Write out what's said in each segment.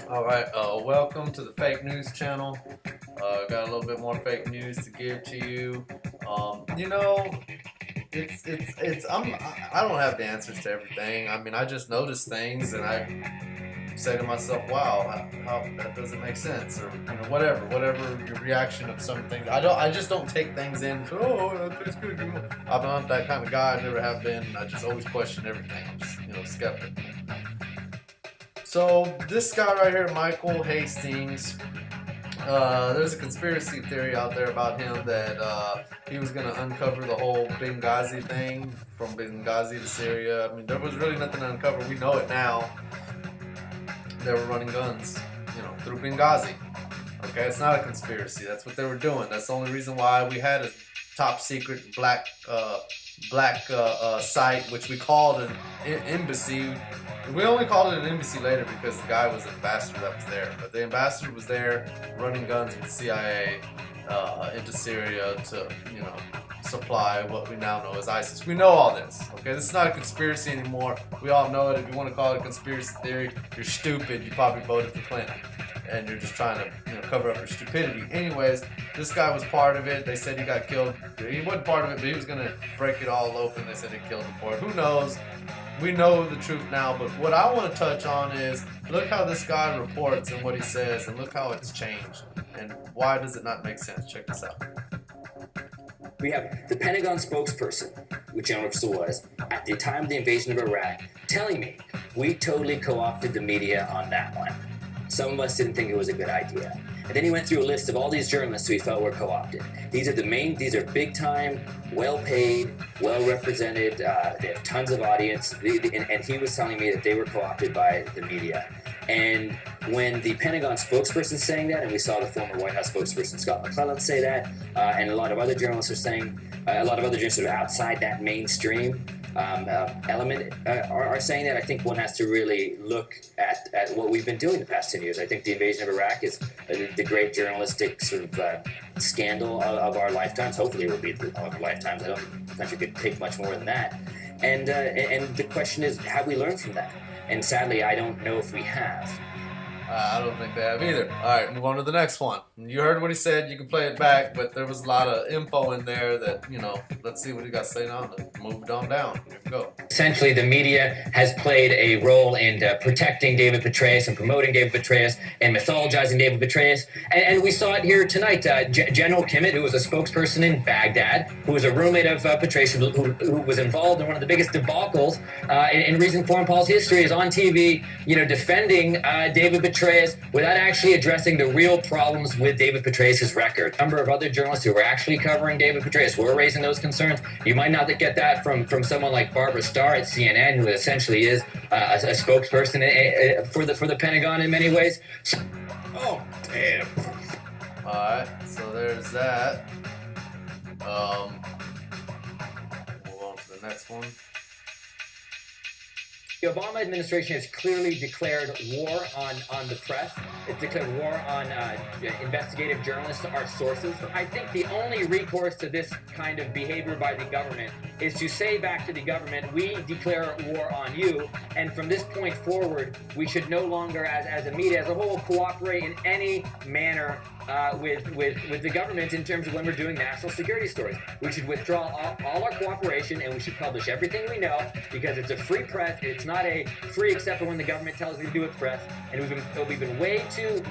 Alright, welcome to the fake news channel. Got a little bit more fake news to give to you. You know, I don't have the answers to everything. I mean, I just notice things and I say to myself, wow, how that doesn't make sense, or whatever your reaction of something. I just don't take things in. Oh, that's good. I'm not that kind of guy. I never have been. I just always question everything. I'm just, skeptical. So this guy right here, Micheal Hastings, there's a conspiracy theory out there about him that he was going to uncover the whole Benghazi thing, from Benghazi to Syria. I mean, there was really nothing to uncover. We know it now. They were running guns, through Benghazi. Okay, it's not a conspiracy. That's what they were doing. That's the only reason why we had a top secret black site, which we called an embassy. We only called it an embassy later because the guy was an ambassador that was there. But the ambassador was there running guns with the CIA into Syria to, supply what we now know as ISIS. We know all this. Okay, this is not a conspiracy anymore. We all know it. If you want to call it a conspiracy theory, you're stupid. You probably voted for Clinton, and you're just trying to cover up your stupidity. Anyways, this guy was part of it. They said he got killed. He wasn't part of it, but he was gonna break it all open. They said they killed him for it. Who knows? We know the truth now, but what I want to touch on is look how this guy reports and what he says, and look how it's changed, and why does it not make sense? Check this out. We have the Pentagon spokesperson, which General was, at the time of the invasion of Iraq, telling me we totally co-opted the media on that one. Some of us didn't think it was a good idea. And then he went through a list of all these journalists who he felt were co-opted. These are big time, well-paid, well-represented, they have tons of audience, and he was telling me that they were co-opted by the media. And when the Pentagon spokesperson is saying that, and we saw the former White House spokesperson Scott McClellan say that, and a lot of other journalists are saying, a lot of other journalists that are outside that mainstream element are saying that, I think one has to really look at what we've been doing the past 10 years. I think the invasion of Iraq is the great journalistic sort of scandal of our lifetimes. Hopefully it will be of our lifetimes. I don't think the country could take much more than that. And the question is, have we learned from that? And sadly, I don't know if we have. I don't think they have either. Alright, move on to the next one. You heard what he said, you can play it back, but there was a lot of info in there that, let's see what he got saying on it. Moved on down. Here we go. Essentially, the media has played a role in protecting David Petraeus and promoting David Petraeus and mythologizing David Petraeus. And we saw it here tonight. General Kimmett, who was a spokesperson in Baghdad, who was a roommate of Petraeus, who was involved in one of the biggest debacles in recent foreign policy history, is on TV, defending David Petraeus without actually addressing the real problems with David Petraeus' record. A number of other journalists who were actually covering David Petraeus were raising those concerns. You might not get that from someone like Barbara Starr at CNN, who essentially is a spokesperson for the Pentagon in many ways. Oh, damn. Alright, so there's that. Move on to the next one. The Obama administration has clearly declared war on the press. It's declared war on investigative journalists, our sources. I think the only recourse to this kind of behavior by the government is to say back to the government, we declare war on you, and from this point forward, we should no longer, as a media as a whole, cooperate in any manner with the government in terms of when we're doing national security stories. We should withdraw all our cooperation, and we should publish everything we know, because it's a free press. It's not a free except for when the government tells me to do it press. And we've been way too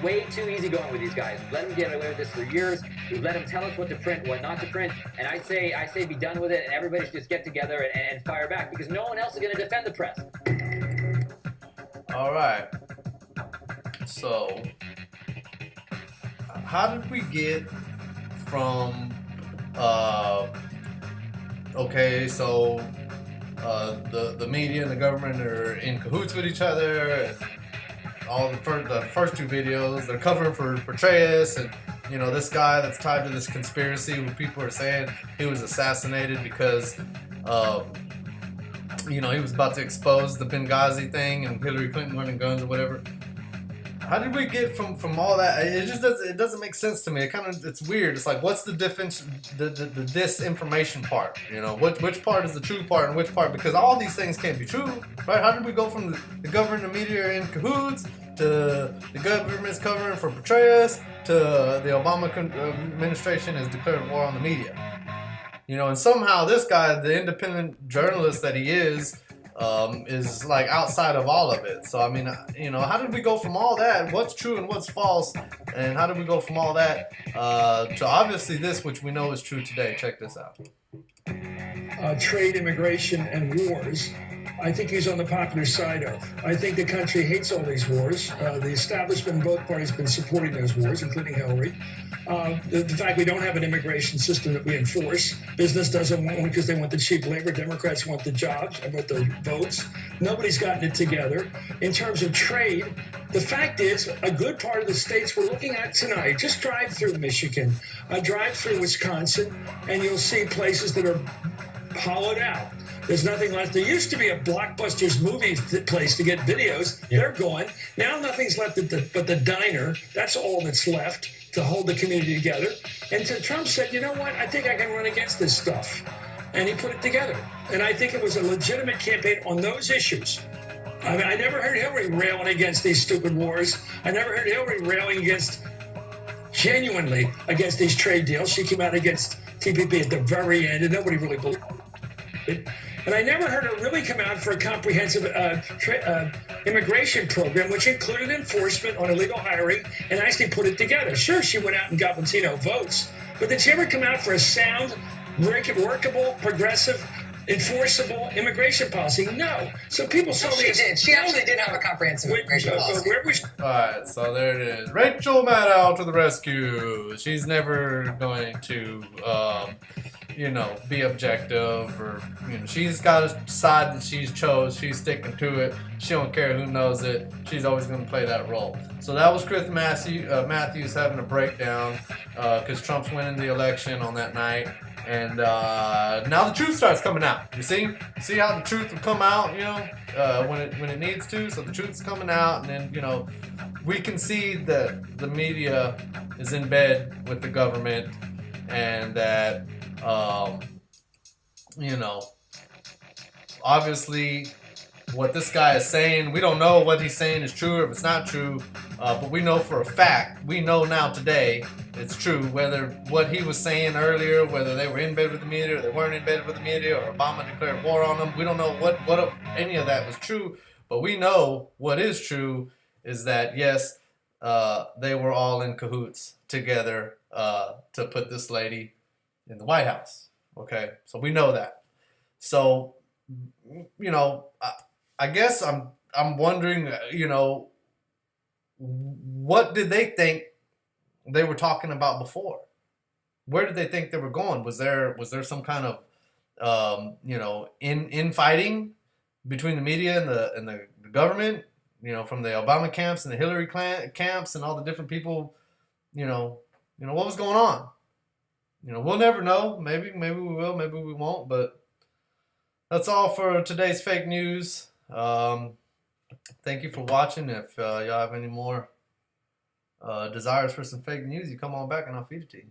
easy going with these guys. We've let them get away with this for years. We've let them tell us what to print, what not to print. And I say be done with it, and everybody should just get together and fire back, because no one else is going to defend the press. All right. So, how did we get from the media and the government are in cahoots with each other, and all the first two videos they're covering for Petraeus, and this guy that's tied to this conspiracy where people are saying he was assassinated because he was about to expose the Benghazi thing and Hillary Clinton running guns or whatever. How did we get from all that? It doesn't make sense to me. It's weird. It's like, what's the difference, the disinformation part? Which part is the true part and which part? Because all these things can't be true, right? How did we go from the government and media in cahoots to the government's covering for Petraeus to the Obama administration has declared war on the media. And somehow this guy, the independent journalist that he is like outside of all of it. So, I mean, how did we go from all that, what's true and what's false, and how did we go from all that to obviously this, which we know is true today? Check this out. Trade, immigration, and wars. I think he's on the popular side of. I think the country hates all these wars. The establishment in both parties have been supporting those wars, including Hillary. The fact we don't have an immigration system that we enforce. Business doesn't want one because they want the cheap labor. Democrats want the jobs and want the votes. Nobody's gotten it together. In terms of trade, the fact is a good part of the states we're looking at tonight, just drive through Michigan, drive through Wisconsin, and you'll see places that are hollowed out. There's nothing left. There used to be a Blockbusters movie place to get videos. Yeah. They're gone. Now nothing's left but the diner. That's all that's left to hold the community together. And so Trump said, you know what? I think I can run against this stuff. And he put it together. And I think it was a legitimate campaign on those issues. I mean, I never heard Hillary railing against these stupid wars. I never heard Hillary railing genuinely against these trade deals. She came out against TPP at the very end, and nobody really believed it. And I never heard her really come out for a comprehensive immigration program, which included enforcement on illegal hiring, and actually put it together. Sure, she went out and got Latino votes, but did she ever come out for a sound, workable, progressive, enforceable immigration policy? No. So people saw she did. She actually did have a comprehensive immigration policy. All right, so there it is. Rachel Maddow to the rescue. She's never going to, be objective, or she's got a side that she's chose. She's sticking to it. She don't care who knows it. She's always going to play that role. So that was Chris Matthews having a breakdown because Trump's winning the election on that night. And now the truth starts coming out. You see how the truth will come out, when it needs to. So the truth's coming out, and then we can see that the media is in bed with the government, and that obviously what this guy is saying, we don't know what he's saying is true or if it's not true, but we know for a fact, we know now today it's true, whether what he was saying earlier, whether they were in bed with the media or they weren't in bed with the media, or Obama declared war on them. We don't know what any of that was true, but we know what is true is that, yes, they were all in cahoots together to put this lady in the White House. Okay, so we know that. So, I guess I'm wondering, what did they think they were talking about before? Where did they think they were going? Was there some kind of infighting between the media and the government? From the Obama camps and the Hillary camps and all the different people. What was going on? We'll never know. Maybe we will. Maybe we won't. But that's all for today's fake news. Thank you for watching. If y'all have any more desires for some fake news, you come on back and I'll feed it to you.